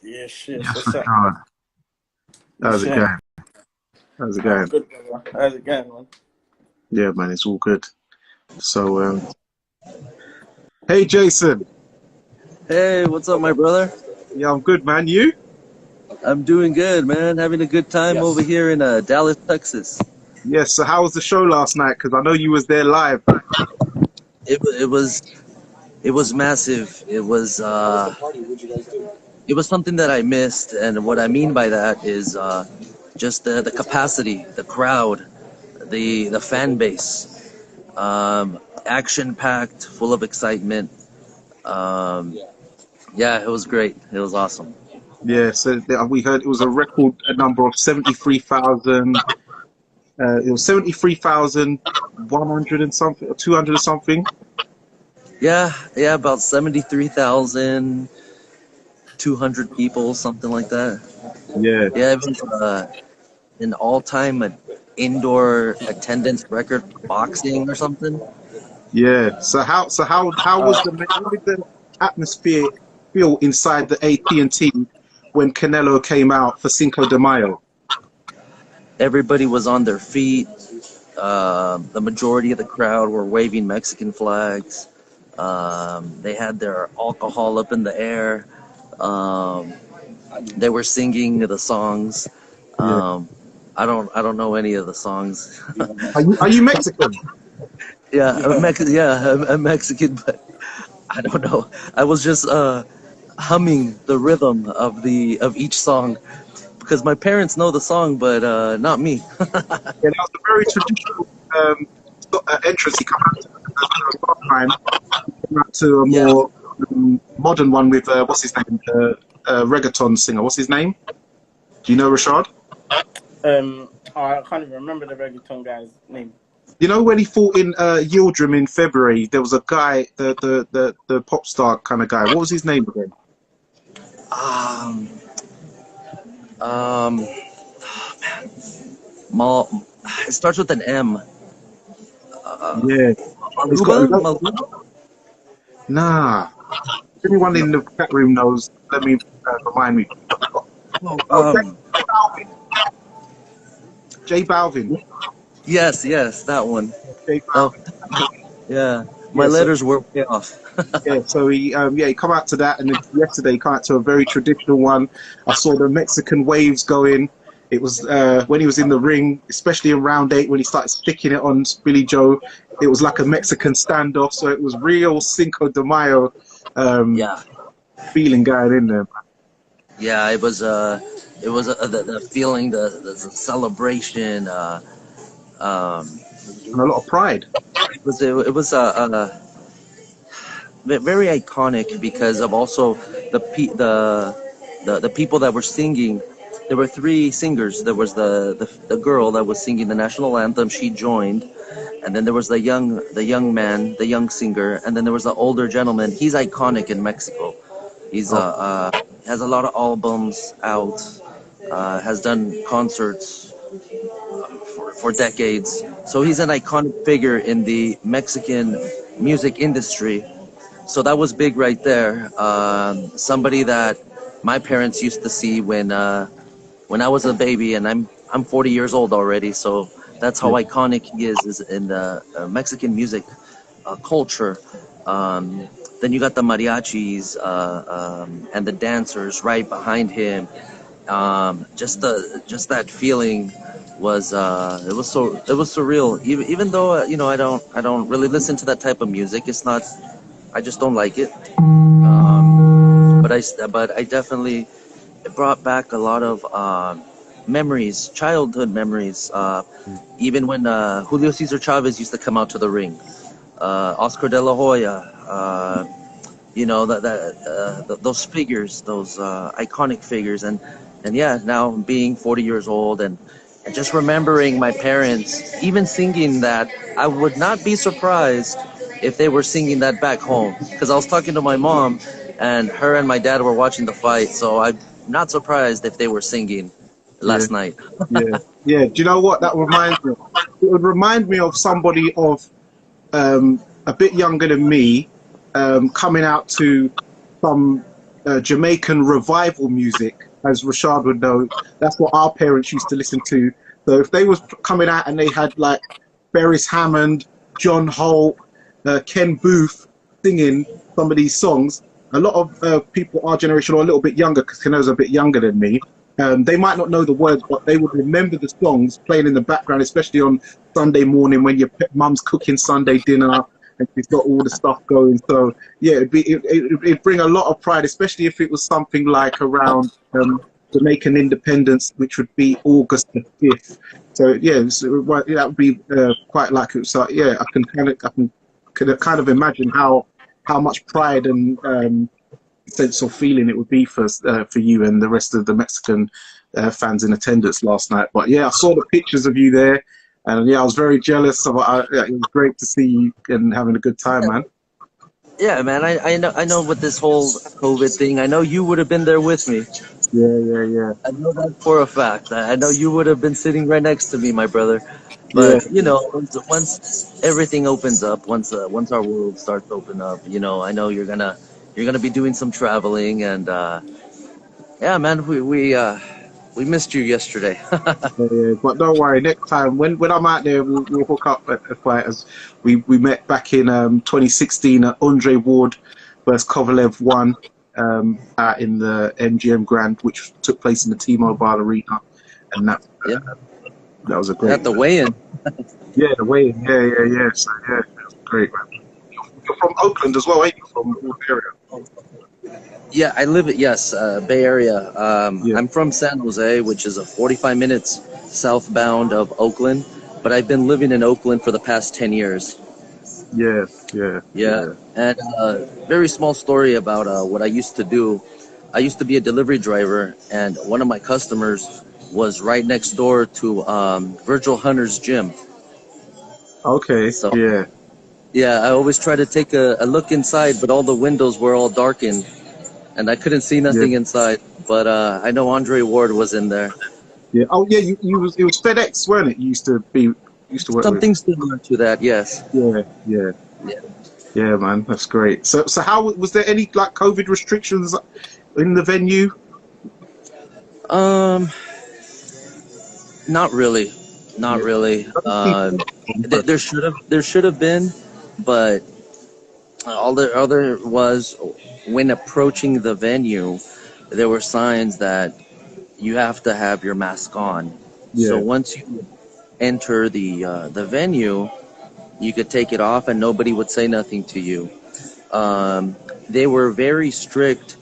Yes, yes, Yes, for what's up? sure. Yes, How's it sir. going? How's it I'm going? good, brother. How's it going, man? Yeah, man, it's all good. So, hey, Jason. Hey, what's up, my brother? Yeah, I'm good, man. You? I'm doing good, man. Having a good time over here in Dallas, Texas. Yes. So, how was the show last night? Because I know you was there live. It was massive. It was something that I missed, and what I mean by that is just the capacity, the crowd, the fan base, action packed, full of excitement. Um, yeah, it was great. It was awesome. Yeah. So we heard it was a record a number of 73,000. It was 73,100 and something, or 200 or something. Yeah, about 73,200 people, something like that. Yeah. Yeah, it was an all-time indoor attendance record for boxing or something. Yeah. So how how did the atmosphere feel inside the AT&T when Canelo came out for Cinco de Mayo? Everybody was on their feet. The majority of the crowd were waving Mexican flags. They had their alcohol up in the air. Um, they were singing the songs. Yeah. Um, I don't know any of the songs. Are you Mexican? I'm Mexican, but I don't know. I was just humming the rhythm of each song because my parents know the song, but not me. Yeah, that was a very traditional entrance. He came out to last time. He came out to a Yeah. more modern one with what's his name? Reggaeton singer. What's his name? Do you know Rashad? I can't even remember the reggaeton guy's name. You know when he fought in Yildirim in February, there was a guy, the pop star kind of guy. What was his name again? Um, um, Mal, it starts with an M. Yeah, he's got a Maluba? lot. Maluba? Nah. If anyone in the chat room knows, let me remind me. Oh, Oh, J Balvin. J Balvin. yes, that one. J Oh, Balvin. yeah. My Yeah, so letters were way off. he come out to that, and then yesterday he came out to a very traditional one. I saw the Mexican waves going. It was when he was in the ring, especially in round 8 when he started sticking it on Billy Joe. It was like a Mexican standoff, so it was real Cinco de Mayo um, Yeah, feeling going in there. yeah. It was the feeling, the celebration. Um, And a lot of pride. it was very iconic because of also the people that were singing. There were three singers. There was the girl that was singing the national anthem. She joined, and then there was the young man, the young singer, and then there was the older gentleman. He's iconic in Mexico. He's Oh, has a lot of albums out. Has done concerts for decades. So he's an iconic figure in the Mexican music industry. So that was big right there. Somebody that my parents used to see when I was a baby, and I'm 40 years old already. So that's how yeah. iconic he is in the Mexican music culture. Um, then you got the mariachis and the dancers right behind him. Just that feeling was it was surreal. Even though I don't really listen to that type of music. It's not. I just don't like it. But I definitely, it brought back a lot of memories, childhood memories. Even when Julio Cesar Chavez used to come out to the ring, Oscar De La Hoya, those figures, those iconic figures, and yeah, now being 40 years old and just remembering my parents even singing that, I would not be surprised if they were singing that back home. Because I was talking to my mom, and her and my dad were watching the fight, so I'm not surprised if they were singing Yeah. last night. Yeah, yeah. Do you know what that reminds me of? It would remind me of somebody of a bit younger than me coming out to some Jamaican revival music, as Rashad would know. That's what our parents used to listen to. So if they was coming out and they had like Beres Hammond, John Holt, Ken Booth singing some of these songs, a lot of people our generation or a little bit younger, because Keno's a bit younger than me, they might not know the words, but they would remember the songs playing in the background, especially on Sunday morning when your mum's cooking Sunday dinner and she's got all the stuff going. So yeah, it'd bring a lot of pride, especially if it was something like around Jamaican independence, which would be August the 5th. So yeah, that would be quite like it. So yeah, I can kind of imagine how much pride and sense of feeling it would be for you and the rest of the Mexican fans in attendance last night. But yeah, I saw the pictures of you there, and yeah, I was very jealous. It was great to see you and having a good time, man. Yeah, man. I know with this whole COVID thing. I know you would have been there with me. Yeah. I know that for a fact. I know you would have been sitting right next to me, my brother. But you know, once everything opens up, once our world starts to open up, you know, I know you're gonna be doing some traveling, and yeah, man, we missed you yesterday. Yeah, but don't worry. Next time, when I'm out there, we'll hook up at a fight. As we met back in 2016 at Andre Ward versus Kovalev 1 out in the MGM Grand, which took place in the T-Mobile Arena, and that Yeah. that was a great. At the weigh-in. Yeah, the weigh-in. Yeah. So yeah, it was great, man. You're from Oakland as well, ain't you? From the area. Yeah, I live at Bay Area. Yeah. I'm from San Jose, which is a 45 minutes southbound of Oakland, but I've been living in Oakland for the past 10 years. Yeah. And very small story about what I used to do. I used to be a delivery driver, and one of my customers was right next door to Virgil Hunter's gym. Okay. So Yeah. yeah, I always try to take a look inside, but all the windows were all darkened, and I couldn't see Yeah. nothing inside. But I know Andre Ward was in there. Yeah. Oh yeah. It was FedEx, weren't it? You used to work with. Something similar to that, yes. Yeah. Yeah. Yeah, man, that's great. So how was there any like COVID restrictions in the venue? Not really, not Yeah. really. But There should have been, but all there was when approaching the venue, there were signs that you have to have your mask on. So yeah, once you enter the venue, you could take it off and nobody would say nothing to you. They were very strict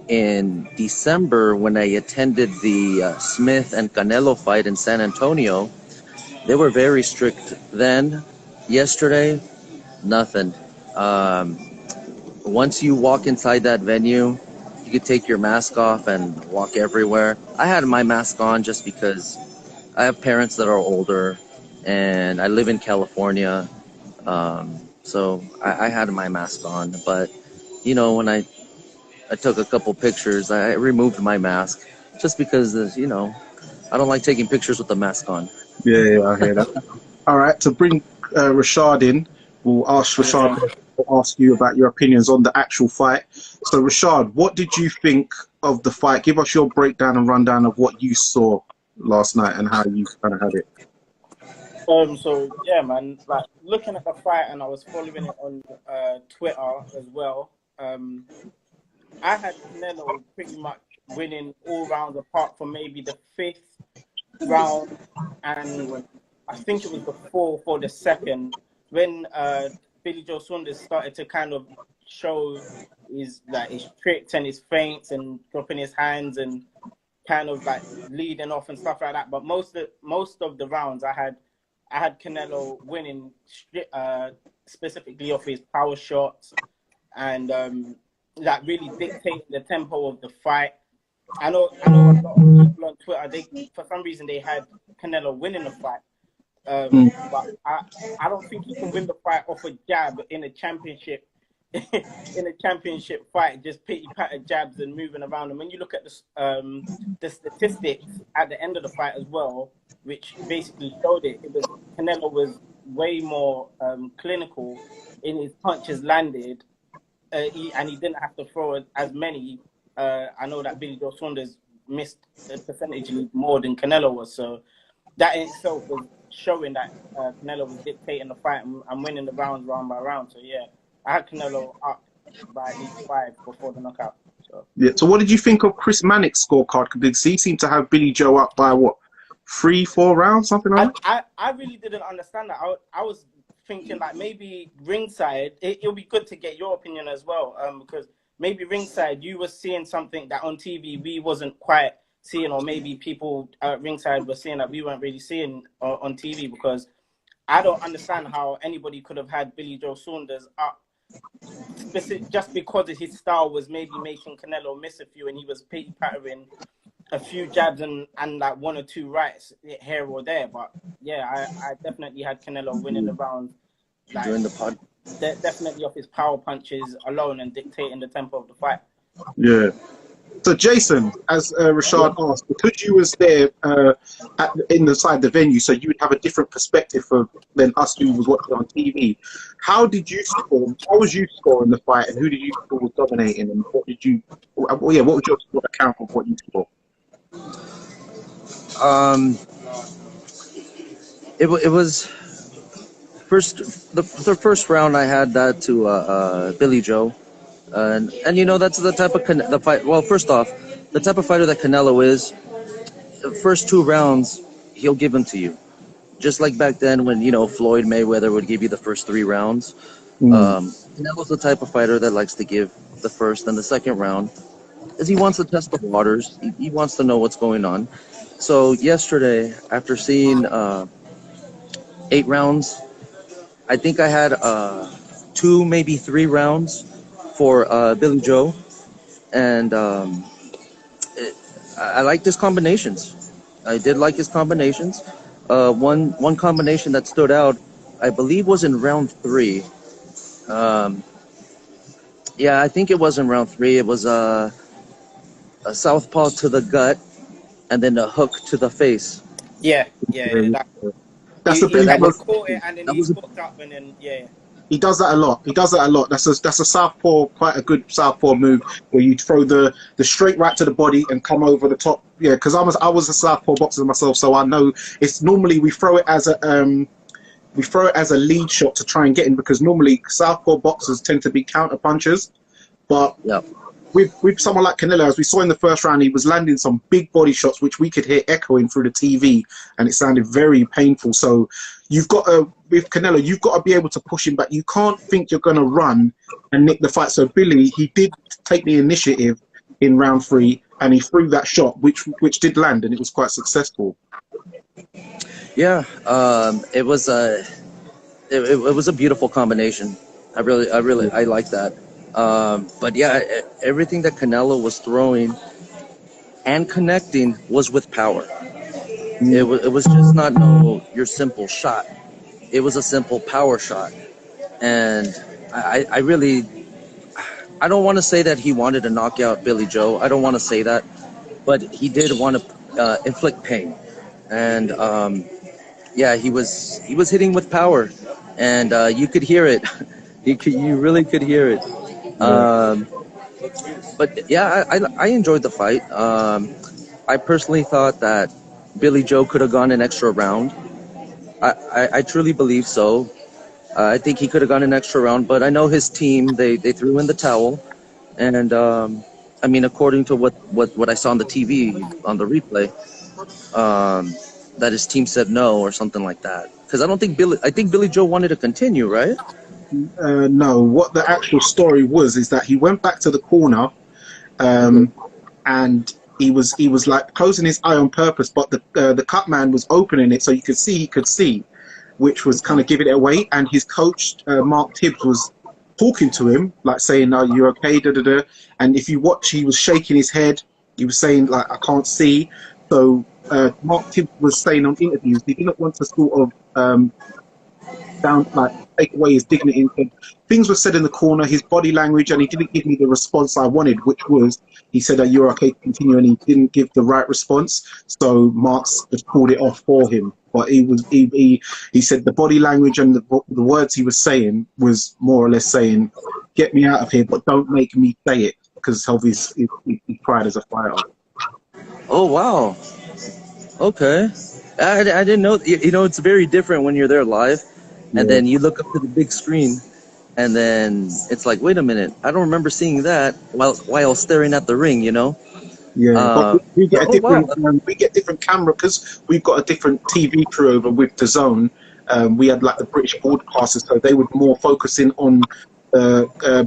in December when I attended the Smith and Canelo fight in San Antonio. They were very strict then. Yesterday, nothing. Once you walk inside that venue, you could take your mask off and walk everywhere. I had my mask on just because I have parents that are older and I live in California. So I had my mask on. But, you know, when I took a couple pictures, I removed my mask just because, you know, I don't like taking pictures with the mask on. yeah, I hear that. All right, to bring Rashad in, we'll ask Rashad. We'll ask you about your opinions on the actual fight. So, Rashad, what did you think of the fight? Give us your breakdown and rundown of what you saw last night and how you kind of had it. So yeah, man, like looking at the fight, and I was following it on Twitter as well. I had Canelo pretty much winning all rounds apart from maybe the 5th round, and I think it was the 4th or the 2nd when Billy Joe Saunders started to kind of show his tricks and his feints and dropping his hands and kind of like leading off and stuff like that. But most of the rounds I had Canelo winning specifically off his power shots and like really dictating the tempo of the fight. I know a lot of people on Twitter, for some reason they had Canelo winning the fight. But I don't think he can win the fight off a jab in a championship fight, just pity patter jabs and moving around. And when you look at the statistics at the end of the fight as well, which basically showed Canelo was way more clinical in his punches landed, and he didn't have to throw as many I know that Billy Joe Saunders missed a percentage more than Canelo was. So that in itself was showing that Canelo was dictating the fight and winning the rounds round by round. So yeah, I had Canelo up by at least 5 before the knockout. So yeah. So what did you think of Chris Mannix' scorecard? Because he seemed to have Billy Joe up by what, 3-4 rounds, something like that? I really didn't understand that. I was thinking like maybe ringside, it'll be good to get your opinion as well, because maybe ringside you were seeing something that on TV we wasn't quite seeing, or maybe people at ringside were seeing that we weren't really seeing on TV, because I don't understand how anybody could have had Billy Joe Saunders up just because his style was maybe making Canelo miss a few, and he was pattering a few jabs and like 1 or 2 rights here or there. But yeah, I definitely had Canelo winning the round. Like, during the pod. Definitely off his power punches alone and dictating the tempo of the fight. Yeah. So Jason, as Rashad asked, because you was there inside the venue, so you would have a different perspective than us who was watching on TV. How did you score? How was you scoring the fight, and who did you score was dominating? And what did you? What was your score account of what you scored? It was the first round I had that to Billy Joe, and you know that's the type of the fight. Well, first off, the type of fighter that Canelo is. The first 2 rounds he'll give them to you, just like back then when Floyd Mayweather would give you the first 3 rounds. Canelo's the type of fighter that likes to give the first and the second round, as he wants to test the waters. He wants to know what's going on. So yesterday, after seeing 8 rounds, I think I had 2, maybe 3 rounds for Billy Joe, and I liked his combinations. I did like his combinations. One combination that stood out, I believe, was in round 3. Yeah, I think it was in round 3. It was a southpaw to the gut, and then a hook to the face. Yeah. That's the thing. He caught it and then he hooked up and then He does that a lot. That's a southpaw, quite a good southpaw move, where you throw the straight right to the body and come over the top. Yeah, because I was a southpaw boxer myself, so I know it's normally we throw it as a lead shot to try and get in, because normally southpaw boxers tend to be counter punchers, but with someone like Canelo, as we saw in the first round, he was landing some big body shots which we could hear echoing through the TV, and it sounded very painful. So with Canelo, you've got to be able to push him back. You can't think you're going to run and nick the fight. So Billy, he did take the initiative in round 3, and he threw that shot, which did land, and it was quite successful. Yeah, it was a beautiful combination. I like that. But yeah, everything that Canelo was throwing and connecting was with power. It was just not your simple shot. It was a simple power shot. And I don't want to say that he wanted to knock out Billy Joe. I don't want to say that. But he did want to inflict pain. And yeah, he was hitting with power. And you could hear it. You really could hear it. But yeah, I enjoyed the fight. I personally thought that Billy Joe could have gone an extra round. I truly believe so. I think he could have gone an extra round, but I know his team, they threw in the towel. And I mean, according to what I saw on the TV, on the replay, that his team said no or something like that. Because I think Billy Joe wanted to continue, right? No, what the actual story was is that he went back to the corner, and he was like closing his eye on purpose, but the cut man was opening it so he could see, which was kind of giving it away. And his coach, Mark Tibbs, was talking to him, like saying, "No, you're okay." And if you watch, he was shaking his head. He was saying, like, "I can't see." So Mark Tibbs was saying on interviews he didn't want to sort of take away his dignity. And things were said in the corner, his body language, and he didn't give me the response I wanted, which was, he said that you're okay to continue, and he didn't give the right response. So Mark's just pulled it off for him. But he said the body language and the words he was saying was more or less saying, "Get me out of here, but don't make me say it." because of his pride as a fighter. Oh wow. Okay. I didn't know. You know, it's very different when you're there live, and Yeah. then you look up to the big screen, and then it's like, wait a minute, I don't remember seeing that while staring at the ring. You know. Yeah, but we get a Oh wow. different camera because we've got a different TV crew over with the Zone. We had like the British broadcasters, so they would more focus in on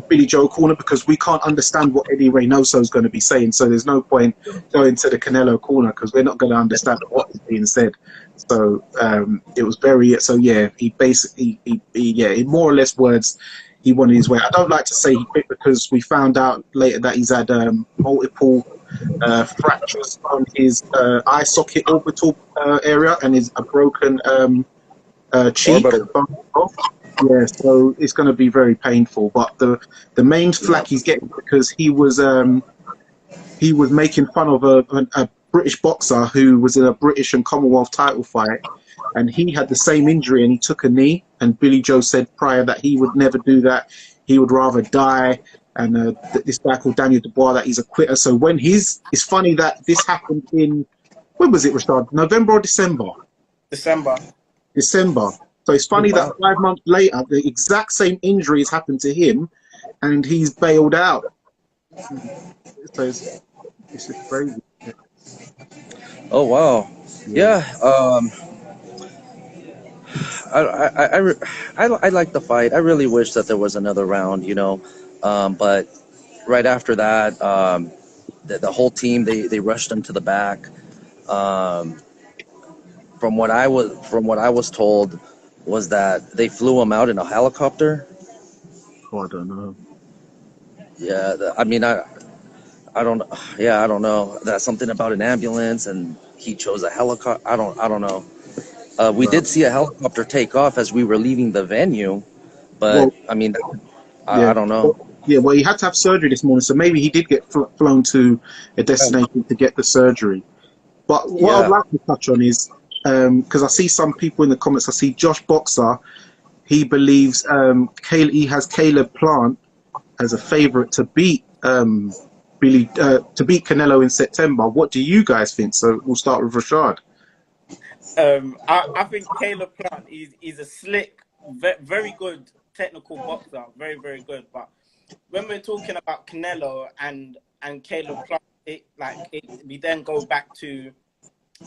Billy Joe corner because we can't understand what Eddie Reynoso is going to be saying. So there's no point going to the Canelo corner because we're not going to understand what is being said. So it was very yeah. He basically in more or less words. He wanted his way. I don't like to say he quit because we found out later that he's had multiple fractures on his eye socket orbital area and is a broken cheek. Yeah, so it's going to be very painful. But the main flack he's getting because he was making fun of a British boxer who was in a British and Commonwealth title fight, and he had the same injury and he took a knee. And Billy Joe said prior that he would never do that. He would rather die. And this guy called Daniel Dubois, that he's a quitter. So when it's funny that this happened in, when was it, Rashad? November or December? December. So it's funny that 5 months later, the exact same injuries happened to him, and he's bailed out. So it's just crazy. Oh wow. Yeah. I like the fight. I really wish that there was another round, you know, but right after that, the whole team they rushed him to the back. From what I was told was that they flew him out in a helicopter. Oh, I don't know. Yeah, I mean I don't. Yeah, I don't know. That's something about an ambulance, and he chose a helicopter. I don't know. We did see a helicopter take off as we were leaving the venue, but I mean, I don't know. Yeah, well, he had to have surgery this morning, so maybe he did get flown to a destination to get the surgery. But what I'd like to touch on is, because I see some people in the comments, I see Josh Boxer, he believes he has Caleb Plant as a favourite to beat Canelo in September. What do you guys think? So we'll start with Rashad. I think Caleb Plant is a slick, very good technical boxer, very, very good. But when we're talking about Canelo and Caleb Plant, we then go back to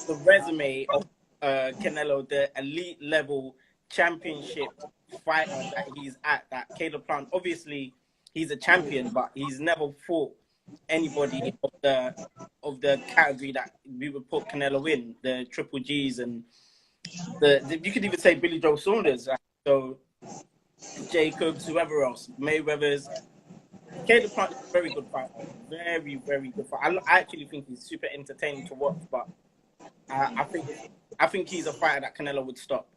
the resume of Canelo, the elite level championship fighter that he's at. That Caleb Plant, obviously, he's a champion, but he's never fought anybody of the category that we would put Canelo in, the Triple Gs and you could even say Billy Joe Saunders, so Jacobs, whoever else, Mayweather's. Caleb Plant is a very good fighter, very, very good fighter. I actually think he's super entertaining to watch, but I think he's a fighter that Canelo would stop.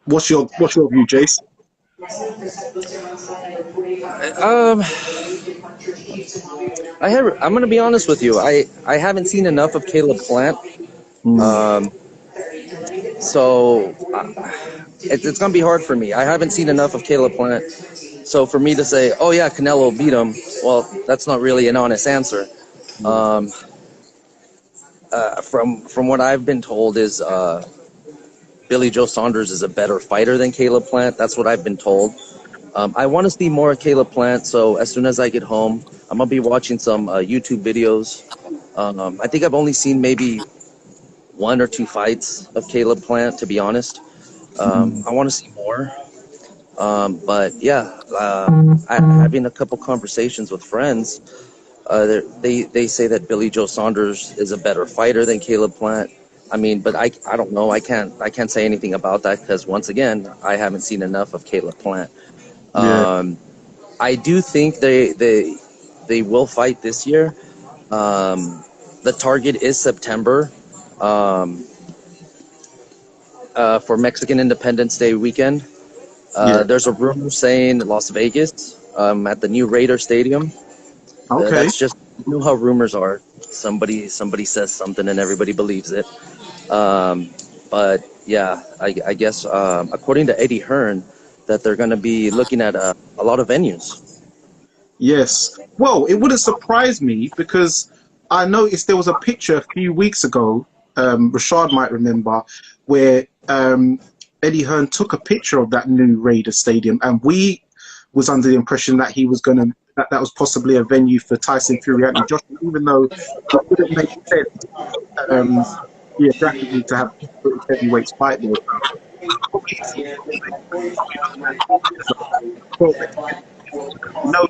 What's your view, Jace? I'm gonna be honest with you. I haven't seen enough of Caleb Plant. So it's gonna be hard for me. I haven't seen enough of Caleb Plant. So for me to say, oh yeah, Canelo beat him, well, that's not really an honest answer. From what I've been told is Billy Joe Saunders is a better fighter than Caleb Plant. That's what I've been told. I want to see more of Caleb Plant, so as soon as I get home, I'm going to be watching some YouTube videos. I think I've only seen maybe 1 or 2 fights of Caleb Plant, to be honest. I want to see more. But yeah, having a couple conversations with friends, they say that Billy Joe Saunders is a better fighter than Caleb Plant. I mean, but I don't know. I can't say anything about that because once again, I haven't seen enough of Caleb Plant. I do think they will fight this year. The target is September for Mexican Independence Day weekend. There's a rumor saying Las Vegas at the new Raider Stadium. Okay. That's just, you know how rumors are. Somebody says something and everybody believes it. But yeah, I guess according to Eddie Hearn, that they're going to be looking at a lot of venues. Yes. Well, it wouldn't surprise me because I noticed there was a picture a few weeks ago, Rashad might remember, where Eddie Hearn took a picture of that new Raider Stadium, and we was under the impression that he was going to, that was possibly a venue for Tyson Fury and Joshua, even though it wouldn't make sense um, geographically to have British heavyweights fight there. No,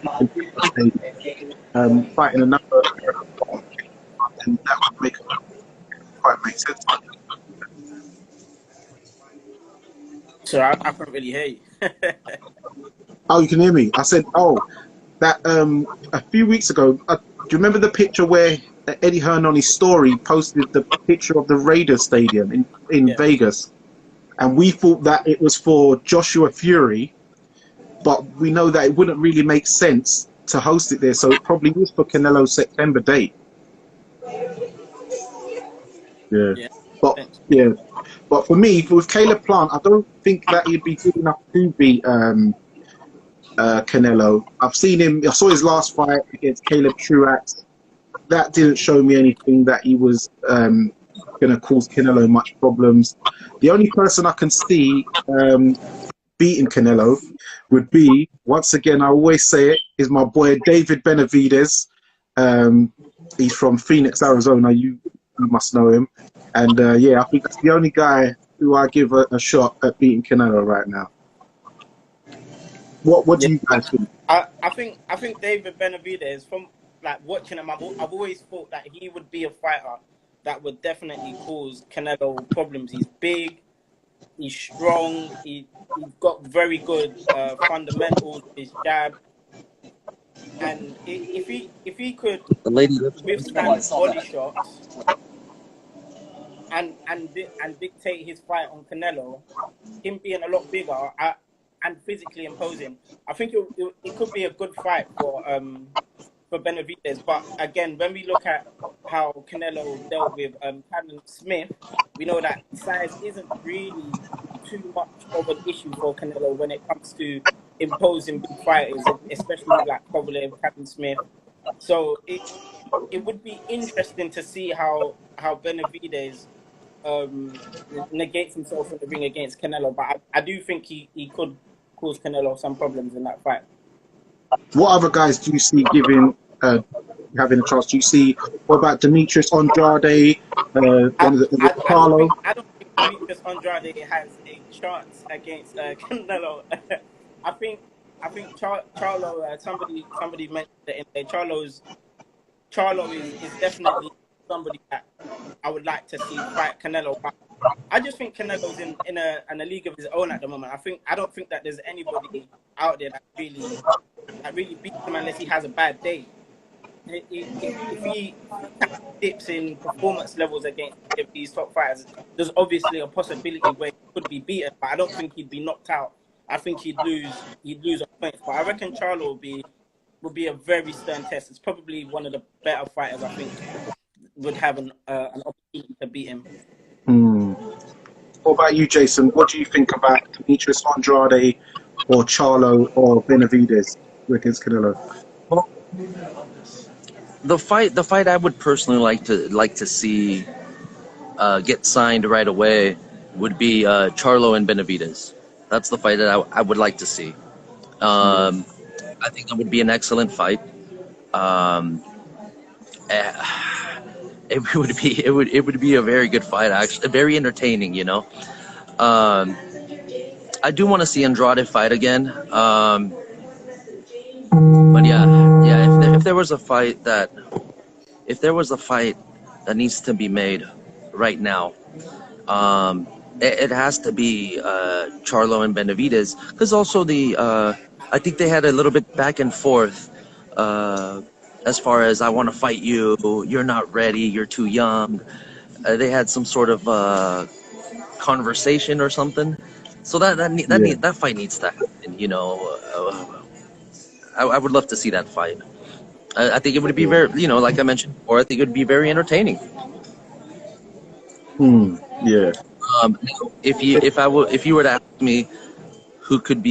fighting another, and that would make quite make sense. So I can't really hear you. Oh, you can hear me. I said, oh, that a few weeks ago. Do you remember the picture where Eddie Hearn on his story posted the picture of the Raiders Stadium in Vegas, and we thought that it was for Joshua Fury, but we know that it wouldn't really make sense to host it there, so it probably was for Canelo's September date. But for me, with Caleb Plant, I don't think that he'd be good enough to beat Canelo. I saw his last fight against Caleb Truax. That didn't show me anything that he was going to cause Canelo much problems. The only person I can see beating Canelo would be, once again, I always say it, is my boy David Benavidez. He's from Phoenix, Arizona. You must know him. And I think that's the only guy who I give a shot at beating Canelo right now. What do you guys think? I think David Benavidez, from like watching him, I've always thought that he would be a fighter that would definitely cause Canelo problems. He's big, he's strong, he's got very good fundamentals, his jab, and if he could withstand body shots and dictate his fight on Canelo, him being a lot bigger and physically imposing, I think it could be a good fight for Benavidez. But again, when we look at how Canelo dealt with Callum Smith, we know that size isn't really too much of an issue for Canelo when it comes to imposing big fighters, especially like Kovalev, Callum Smith. So it would be interesting to see how Benavidez negates himself in the ring against Canelo. But I do think he could cause Canelo some problems in that fight. What other guys do you see having a chance? Do you see, what about Demetrius Andrade, Carlo? I don't think Demetrius Andrade has a chance against Canelo. I think Charlo, somebody mentioned it in there. Charlo is definitely somebody that I would like to see fight Canelo. But I just think Canelo's in a league of his own at the moment. I don't think that there's anybody out there that really beats him unless he has a bad day. If he dips in performance levels against these top fighters, there's obviously a possibility where he could be beaten, but I don't think he'd be knocked out. I think he'd lose on points. But I reckon Charlo will be a very stern test. It's probably one of the better fighters, I think, would have an opportunity to beat him. What about you, Jason? What do you think about Demetrius Andrade or Charlo or Benavidez against Canelo? Well, the fight I would personally like to see get signed right away would be Charlo and Benavidez. That's the fight that I would like to see. I think that would be an excellent fight. It would be a very good fight, actually, very entertaining. You know, I do want to see Andrade fight again. But yeah, if there was a fight that needs to be made right now, it has to be Charlo and Benavidez, because also I think they had a little bit back and forth as far as, I want to fight you, you're not ready, you're too young. They had some sort of conversation or something. So that fight needs to happen. You know, I would love to see that fight. I think it would be very, you know, like I mentioned before, I think it would be very entertaining. Yeah. If you were to ask me who could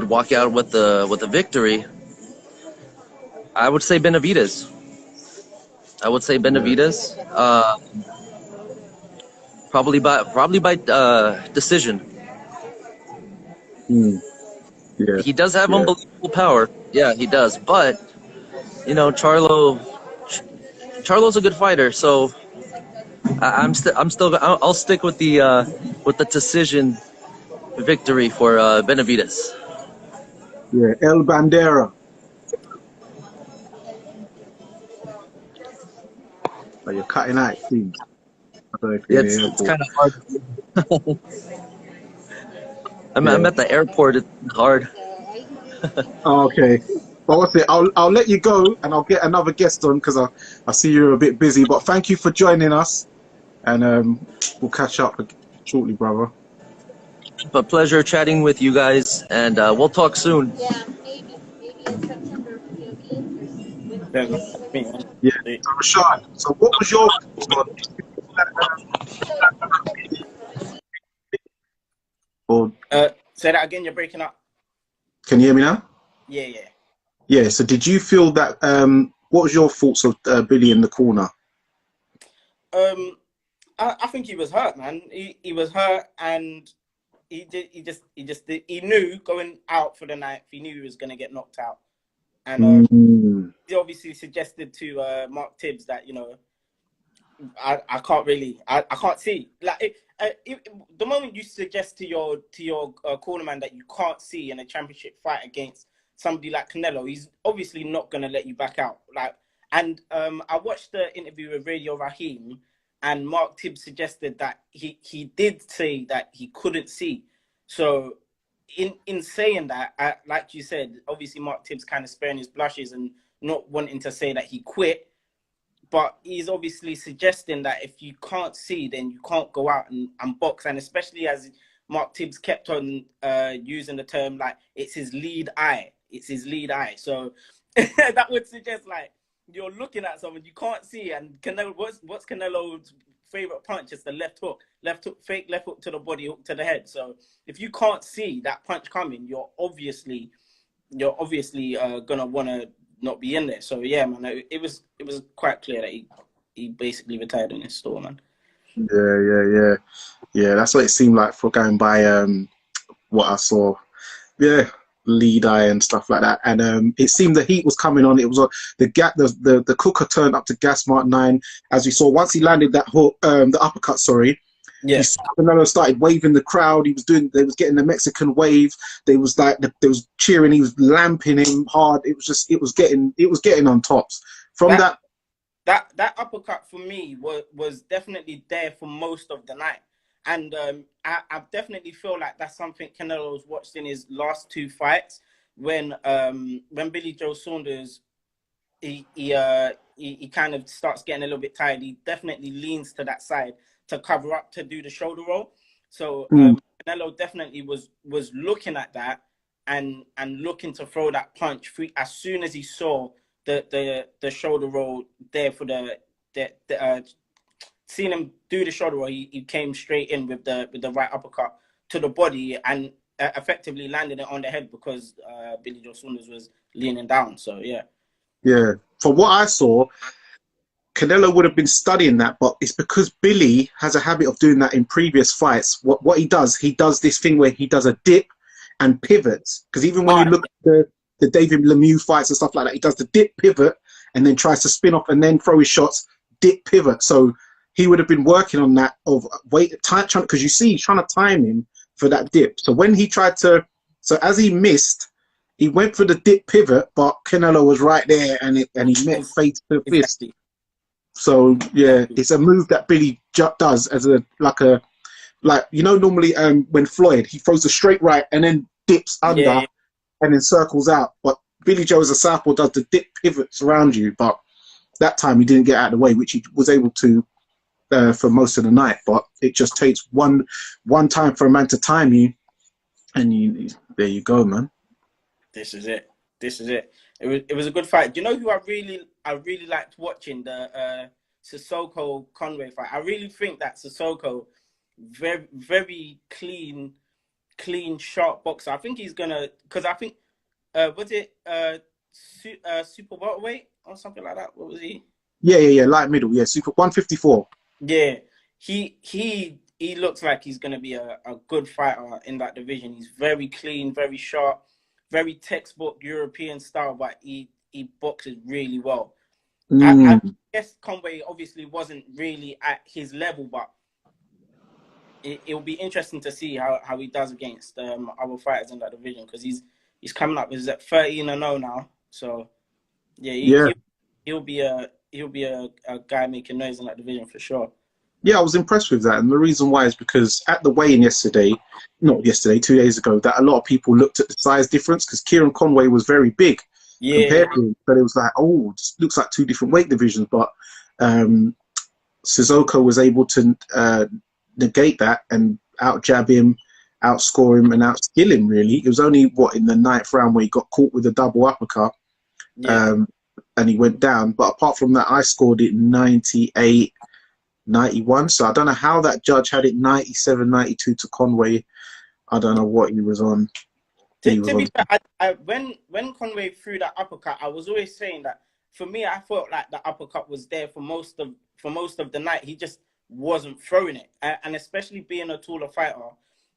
walk out with the victory, I would say Benavidez. I would say Benavidez. Probably by decision. Mm. Yeah, He does have yeah, unbelievable power. Yeah, he does. But you know, Charlo's a good fighter, so I'll stick with the decision victory for Benavidez. yeah. El Bandera. Oh, you're cutting out, it seems. I don't know if you're in the It's airport. kind of hard. I'm Yeah. at the airport. It's hard. Oh, okay. But what's it? I'll let you go, and I'll get another guest on because I see you're a bit busy. But thank you for joining us, and we'll catch up shortly, brother. But pleasure chatting with you guys, and we'll talk soon. Yeah, maybe in September we'll be There's no me, man. Yeah. So Rashad, so what was your thoughts on? Or Say that again. You're breaking up. can you hear me now? Yeah, yeah. Yeah. So did you feel that? What was your thoughts of Billy in the corner? I think he was hurt, man. He was hurt, and he knew going out for the ninth. He knew he was gonna get knocked out, and he obviously suggested to Mark Tibbs that I can't see like the moment you suggest to your cornerman that you can't see in a championship fight against somebody like Canelo, he's obviously not gonna let you back out. And I watched the interview with Radio Raheem, and Mark Tibbs suggested that he did say that he couldn't see. So in saying that, like you said, obviously Mark Tibbs kind of sparing his blushes and not wanting to say that he quit. But he's obviously suggesting that if you can't see, then you can't go out and box. And especially as Mark Tibbs kept on using the term like it's his lead eye. It's his lead eye. So that would suggest like you're looking at someone you can't see. And Canelo, what's Canelo's favorite punch? It's the left hook, fake left hook to the body, hook to the head. So if you can't see that punch coming, you're obviously gonna want to not be in there. So yeah, man, it was quite clear that he basically retired in his store, man. Yeah. That's what it seemed like for going by what I saw. Yeah, lead eye and stuff like that. And it seemed the heat was coming on. It was the cooker turned up to gas mark 9, as we saw once he landed that hook, the uppercut. Sorry. Yeah. Canelo started waving the crowd. They was getting the Mexican wave. They was cheering. He was lamping him hard. It was getting on tops from that. That uppercut for me was definitely there for most of the night, and I definitely feel like that's something Canelo's watched in his last 2 fights when Billy Joe Saunders he kind of starts getting a little bit tired. He definitely leans to that side to cover up, to do the shoulder roll. So Canelo definitely was looking at that and looking to throw that punch free as soon as he saw the shoulder roll there for seeing him do the shoulder roll. He came straight in with the right uppercut to the body and effectively landed it on the head because Billy Joe Saunders was leaning down. So yeah. From what I saw, Canelo would have been studying that, but it's because Billy has a habit of doing that in previous fights. What he does this thing where he does a dip and pivots. Because even when you look at the David Lemieux fights and stuff like that, he does the dip pivot and then tries to spin off and then throw his shots, dip pivot. So he would have been working on that because you see he's trying to time him for that dip. So when he as he missed, he went for the dip pivot, but Canelo was right there and he met face to fist. Exactly. So yeah, it's a move that Billy does as normally when Floyd he throws a straight right and then dips under and then circles out. But Billy Joe as a southpaw does the dip pivots around you. But that time he didn't get out of the way, which he was able to for most of the night. But it just takes one time for a man to time you, and there you go, man. This is it. It was a good fight. Do you know who I really liked watching? The Cissokho Conway fight. I really think that Cissokho, very very clean sharp boxer. I think he's gonna, because I think was it super welterweight or something like that. What was he? Yeah. Light middle. Yeah, super 154. Yeah, he looks like he's going to be a good fighter in that division. He's very clean, very sharp, very textbook European style, but he boxes really well. I guess Conway obviously wasn't really at his level, but it'll be interesting to see how he does against other fighters in that division, because he's coming up with 13-0 now. So yeah, he'll be a guy making noise in that division for sure. Yeah, I was impressed with that, and the reason why is because at the weigh-in not yesterday, 2 days ago, that a lot of people looked at the size difference, because Kieran Conway was very big compared to him, but it was like, oh, it looks like two different weight divisions. But Cissokho was able to negate that and out-jab him, outscore him, and outskill him, really. It was only, in the 9th round where he got caught with a double uppercut, and he went down. But apart from that, I scored it 98-91. So I don't know how that judge had it 97-92 to Conway. I don't know what he was on. To be fair, when Conway threw that uppercut, I was always saying that, for me, I felt like the uppercut was there for most of the night. He just wasn't throwing it, and especially being a taller fighter,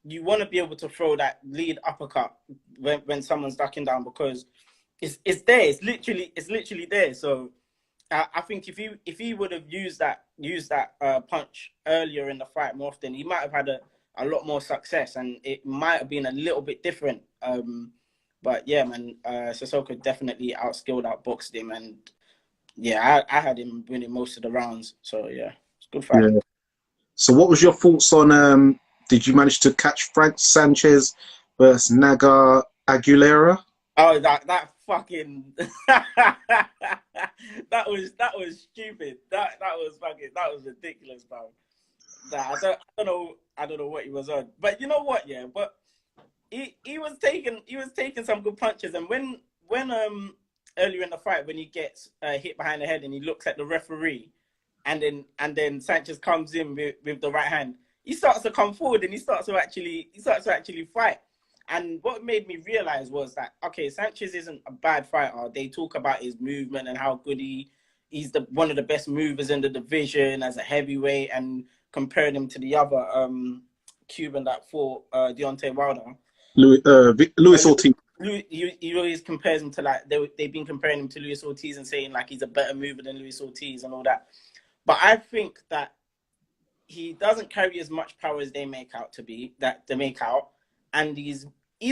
you want to be able to throw that lead uppercut when someone's ducking down, because it's there. It's literally there. So I think if he would have used that punch earlier in the fight more often, he might have had a lot more success, and it might have been a little bit different. But yeah, man, Cissokho definitely outskilled, outboxed him, and yeah, I had him winning most of the rounds. So yeah, it's a good fight. Yeah. So what was your thoughts on? Did you manage to catch Frank Sanchez versus Naga Aguilera? Oh, that fucking that was stupid. That was ridiculous, bro. I don't know what he was on, but you know what? Yeah, but he was taking some good punches, and when earlier in the fight, when he gets hit behind the head and he looks at the referee, and then Sanchez comes in with the right hand, he starts to come forward and he starts to actually fight. And what made me realize was that, okay, Sanchez isn't a bad fighter. They talk about his movement and how good he's one of the best movers in the division as a heavyweight, and compared him to the other Cuban that fought Deontay Wilder. Luis Ortiz. He always compares him to, like, they've been comparing him to Luis Ortiz and saying, like, he's a better mover than Luis Ortiz and all that. But I think that he doesn't carry as much power as they make out, and he's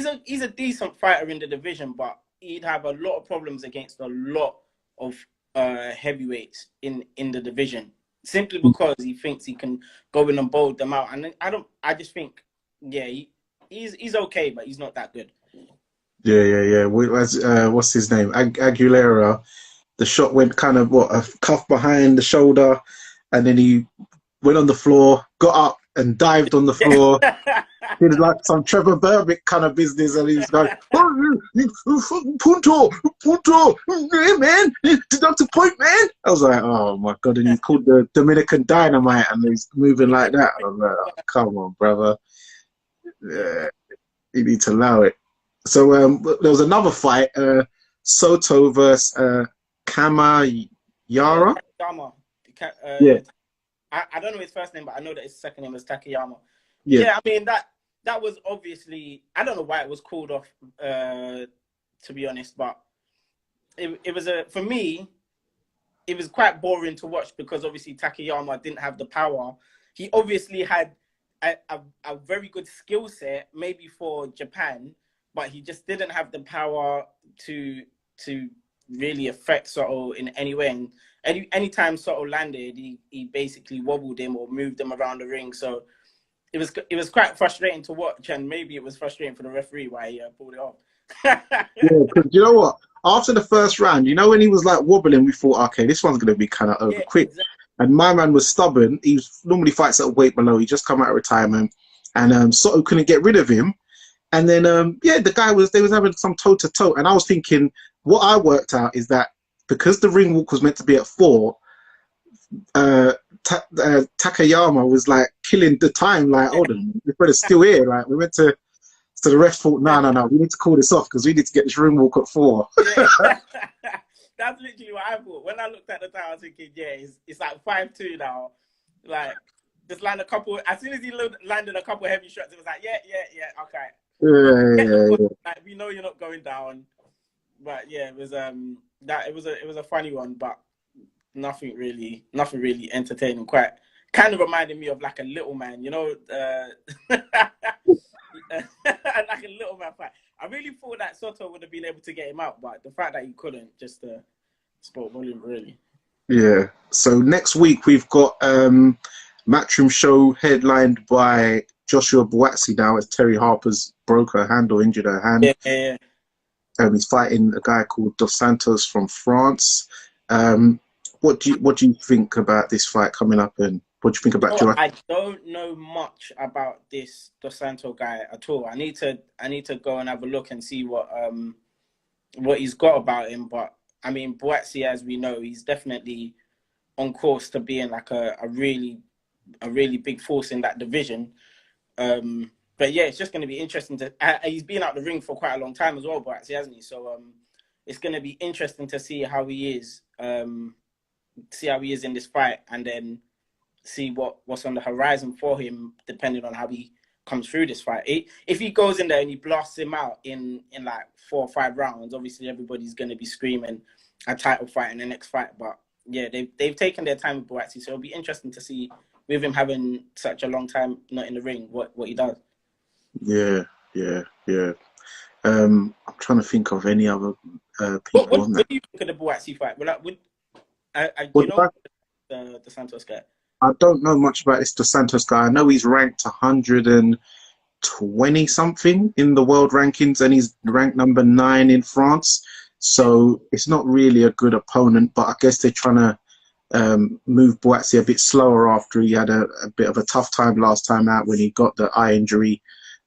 a decent fighter in the division, but he'd have a lot of problems against a lot of heavyweights in the division, simply because he thinks he can go in and bowl them out. And I just think, yeah, he's okay, but he's not that good. Yeah. What's his name? Aguilera. The shot went kind of a cuff behind the shoulder, and then he went on the floor, got up and dived on the floor. He was like some Trevor Berbick kind of business, and he was like, Punto, yeah, man, deduct a point, man. I was like, oh my God, and he called the Dominican Dynamite, and he's moving like that. I was like, oh, come on, brother. Yeah, you need to allow it. So there was another fight, Soto versus Kamayara. Yeah. I don't know his first name, but I know that his second name is Takayama. Yeah, I mean, that was obviously, I don't know why it was called off, to be honest, but it was for me, it was quite boring to watch, because obviously Takayama didn't have the power. He obviously had a very good skill set, maybe for Japan, but he just didn't have the power to really affect Soto in any way. And anytime Soto landed, he basically wobbled him or moved him around the ring. So it was quite frustrating to watch, and maybe it was frustrating for the referee why he pulled it off. Yeah, because you know what? After the first round, when he was like wobbling, we thought, okay, this one's going to be kind of over quick. Exactly. And my man was stubborn. He normally fights at a weight below. He just come out of retirement, and Soto couldn't get rid of him. And then, they was having some toe-to-toe. And I was thinking, what I worked out is that because the ring walk was meant to be at 4, Takayama was like killing the time. Like, hold on, this brother's still here. Like, we meant to So the ref thought, no, we need to call this off because we need to get this ring walk at 4. Yeah. That's literally what I thought. When I looked at the time, I was thinking, yeah, it's like 5-2 now. Like, just land a couple. As soon as he landed a couple heavy shots, it was like, yeah, okay. Yeah. Like, we know you're not going down. But yeah, it was it was a funny one, but nothing really entertaining. Quite kind of reminded me of like a little man, you know, like a little man fight. I really thought that Soto would have been able to get him out, but the fact that he couldn't just spoke volume, really. Yeah. So next week we've got Matchroom Show headlined by Joshua Buatsi now as Terry Harper's broke her hand or injured her hand. Yeah. He's fighting a guy called Dos Santos from France. What do you think about this fight coming up, and what do you think about Joshua? I don't know much about this Dos Santos guy at all. I need to go and have a look and see what he's got about him. But I mean, Buatsi, as we know, he's definitely on course to being like a really big force in that division. But yeah, it's just going to be interesting to. He's been out the ring for quite a long time as well, Buatsi, hasn't he? So it's going to be interesting to see how he is, in this fight, and then see what's on the horizon for him, depending on how he comes through this fight. If he goes in there and he blasts him out in like 4 or 5 rounds, obviously everybody's going to be screaming a title fight in the next fight. But yeah, they've taken their time with Buatsi, so it'll be interesting to see, with him having such a long time not in the ring, what he does. Yeah. I'm trying to think of any other people on that. What do you think of the Buatsi fight? You know the Santos guy? I don't know much about this Dos Santos guy. I know he's ranked 120 something in the world rankings, and he's ranked number 9 in France. So it's not really a good opponent, but I guess they're trying to move Buatsi a bit slower after he had a bit of a tough time last time out when he got the eye injury,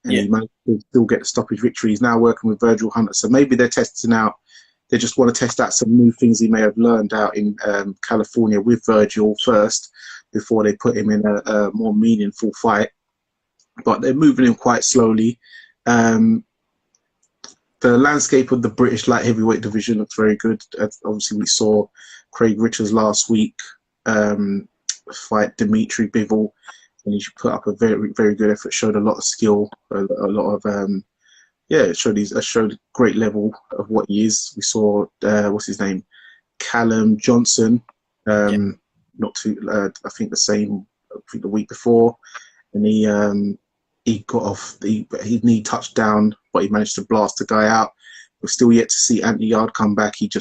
and he managed to still get the stoppage victory. He's now working with Virgil Hunter, so maybe they're testing out. They just want to test out some new things he may have learned out in California with Virgil first, before they put him in a more meaningful fight. But they're moving him quite slowly. The landscape of the British light heavyweight division looks very good. Obviously, we saw Craig Richards last week fight Dimitri Bivol, and he put up a very, very good effort. Showed a lot of skill, a lot of it showed a great level of what he is. We saw what's his name, Callum Johnson, not too I think the week before, and he got off his knee touched down, but he managed to blast the guy out. We're still yet to see Anthony Yard come back. He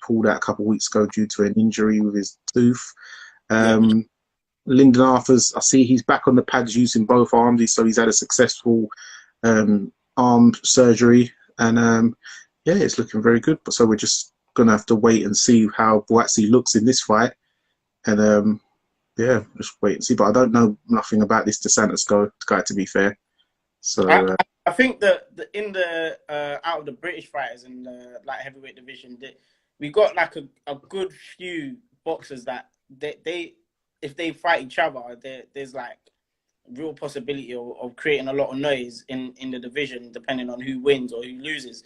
pulled out a couple of weeks ago due to an injury with his tooth. Lyndon Arthur's, I see he's back on the pads using both arms, so he's had a successful arm surgery, and it's looking very good. But so we're just gonna have to wait and see how Buatsi looks in this fight, and just wait and see. But I don't know nothing about this Dos Santos guy, to be fair. So I think that in the out of the British fighters in the light heavyweight division, we got like a good few boxers that they if they fight each other, there's like real possibility of creating a lot of noise in the division, depending on who wins or who loses.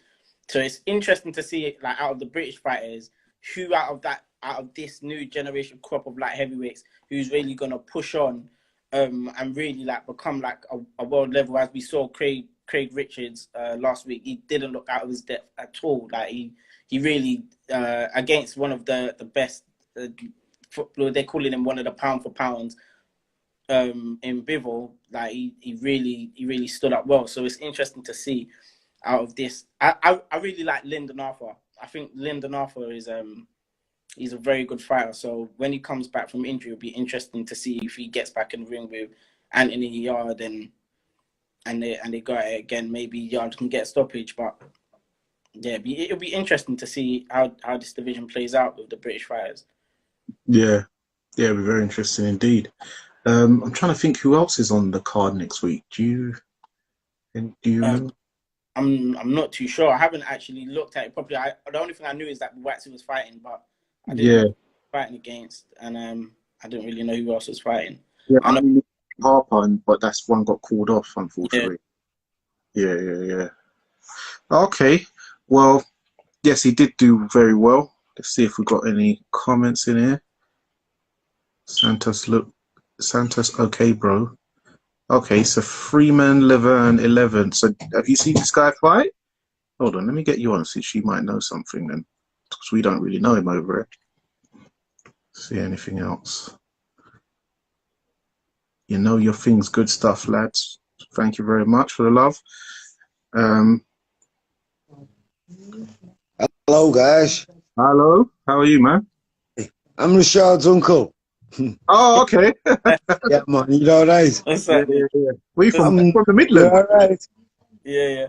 So it's interesting to see, like, out of the British fighters, who out of this new generation crop of light heavyweights, who's really gonna push on and really like become like a world level. As we saw Craig Richards last week, he didn't look out of his depth at all. Like he really against one of the best. They're calling him one of the pound for pounds in Bivol. Like he really stood up well. So it's interesting to see out of this. I really like Lyndon Arthur. I think Lyndon Arthur is he's a very good fighter. So when he comes back from injury, it'll be interesting to see if he gets back in the ring with Anthony Yard and they go at it again. Maybe Yard can get a stoppage, but yeah, it'll be interesting to see how this division plays out with the British fighters. Yeah, it'll be very interesting indeed. I'm trying to think who else is on the card next week. Do you remember? I'm not too sure. I haven't actually looked at it properly. The only thing I knew is that Buatsi was fighting, but I didn't know who he was fighting against, and I didn't really know who else was fighting. Yeah, I knew Harper, but that's one got called off, unfortunately. Yeah, yeah, yeah. Okay. Well, yes, he did do very well. Let's see if we got any comments in here. Santos, okay, bro. Okay, so Freeman, Laverne, 11. So have you seen this guy fight? Hold on, let me get you on, see she might know something then. Because we don't really know him over it. See anything else? You know your things, good stuff, lads. Thank you very much for the love. Hello, guys. Hello, how are you, man? I'm Rashad's uncle. Oh, okay. Yeah, man, you all right? What's Yeah, that, dude? yeah. We from I'm, the you Midlands. all right? Yeah, yeah.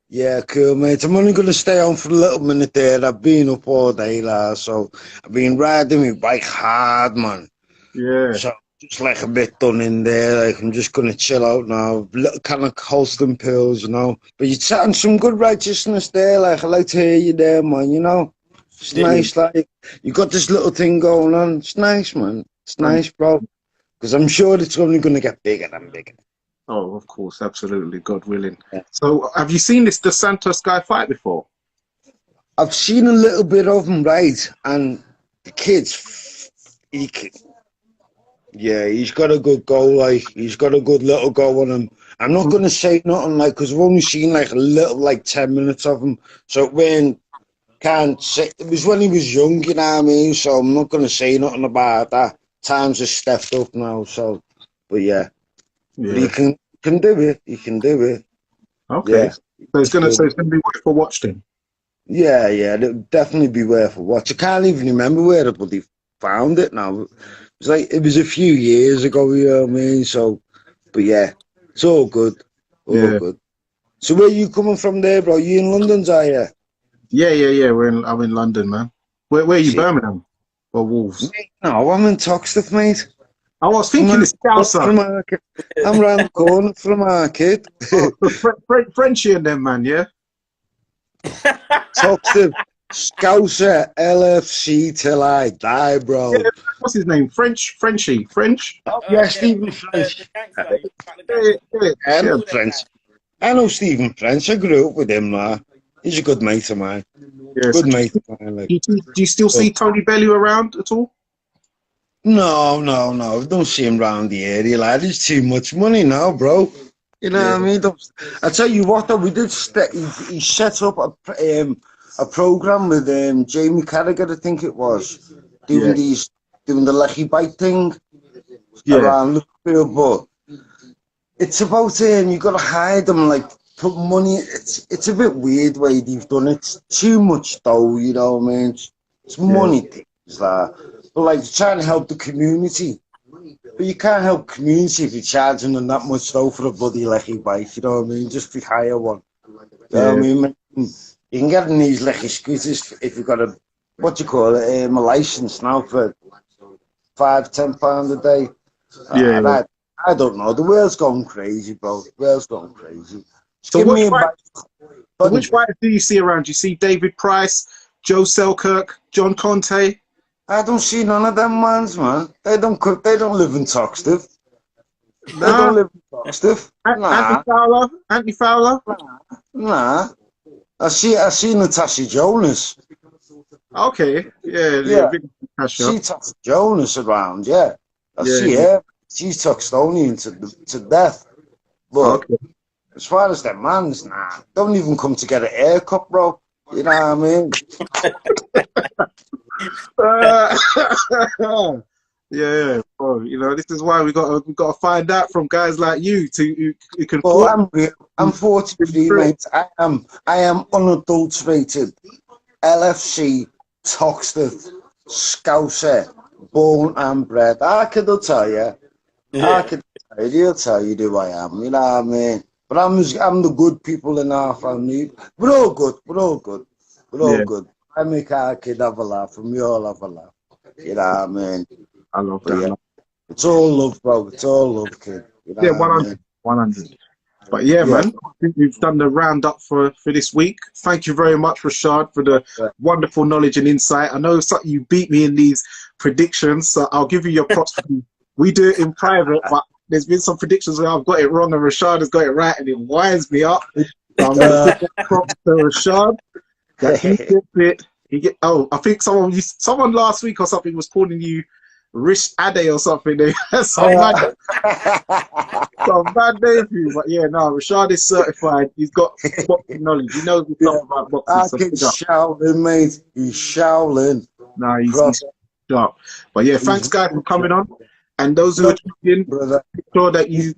Yeah, cool, mate. I'm only going to stay on for a little minute there. I've been up all day, lad, so I've been riding my bike hard, man. Yeah. So just like a bit done in there. Like I'm just going to chill out now. Little kind of Holston pills, you know. But you're chatting some good righteousness there. Like I like to hear you there, man, you know. It's Yeah. nice, like you got this little thing going on. It's nice, man. It's nice, bro. Because I'm sure it's only going to get bigger and bigger. Oh, of course, absolutely, God willing. Yeah. So, have you seen the Santos guy fight before? I've seen a little bit of him, right? And the kid's, he's got a good goal, like, he's got a good little go on him. I'm not going to say nothing, like, because I've only seen, like, a little, like, 10 minutes of him. So can't say, it was when he was young, you know what I mean? So I'm not going to say nothing about that. Times have stepped up now, so, but yeah. But he can do it. He can do it. Okay. Yeah. So it's gonna be worth for watching. Yeah, it'll definitely be worth a watch. I can't even remember where the bloody found it now. It was a few years ago, you know what I mean? So, but yeah, it's all good. All good. So where you coming from there, bro? You in London, are you? Yeah. I'm in London, man. Where are you, Birmingham or Wolves? No, I'm in Toxteth, mate. I was thinking it's Scouser. I'm round the corner from the market. Frenchie and them, man, yeah? Toxteth, Scouser, LFC till I die, bro. Yeah, what's his name? Frenchie? French? Oh, yeah, Stephen French. I know French. I know Stephen French. I grew up with him, man. He's a good mate of mine. Yeah, Good mate of mine. Like. Do you still see Tony Bellew around at all? No. I don't see him around the area, lad. He's too much money now, bro. You know what I mean? I tell you what, though, we did. He set up a program with Jamie Carragher, I think it was, doing the Lecky bike thing around Liverpool. But it's about you got to hide them, like put money. It's a bit weird way they've done it. It's too much though, you know what I mean? It's money things like. But like trying to help the community. But you can't help community if you're charging them that much though for a bloody Lecky bike, you know what I mean? Just to hire one. You know what I mean? You can get in these Lecky scooters if you've got a a license now for £5-10 a day. I don't know. The world's going crazy, bro. The world's going crazy. So which fighters do you see around? Do you see David Price, Joe Selkirk, John Conte? I don't see none of them mans, man. They don't live in Toxteth. Nah. They don't live in Toxteth. Nah. Anthony Fowler? Nah. I see Natasha Jonas. Okay. Yeah. I see Natasha Jonas around, I see her. She's Toxtonian to death. But as far as them mans, nah. Don't even come to get a haircut, bro. You know what I mean? Bro, you know, this is why we got to find out from guys like you who can. Well, I'm 43, mate. I am unadulterated LFC Toxteth Scouser, born and bred. I could tell you. He'll tell you who I am. You know what I mean? But I'm the good people in our family. We're all good. I make our kid have a laugh, and we all have a laugh. You know what I mean? I love that. Yeah. It's all love, bro. It's all love, kid. You know 100. But man, I think we've done the roundup for this week. Thank you very much, Rashad, for the wonderful knowledge and insight. I know you beat me in these predictions, so I'll give you your props. We do it in private, but there's been some predictions where I've got it wrong and Rashad has got it right, and it winds me up. So I'm going to give that props to Rashad. That he gets it. Oh, I think someone last week or something was calling you Rish Ade or something. Some bad name for you. But yeah, no, Rashad is certified. He's got boxing knowledge. He knows his stuff about boxing. He's Shaolin, mate. He's Shaolin. No, he's sharp. But yeah, thanks guys for coming on. And those who are tuning in, make sure that you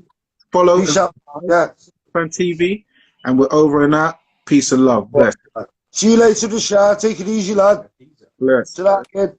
follow Fan TV. And we're over and out. Peace and love. Bless. See you later, Rashad. Take it easy, lad. Bless. To that kid.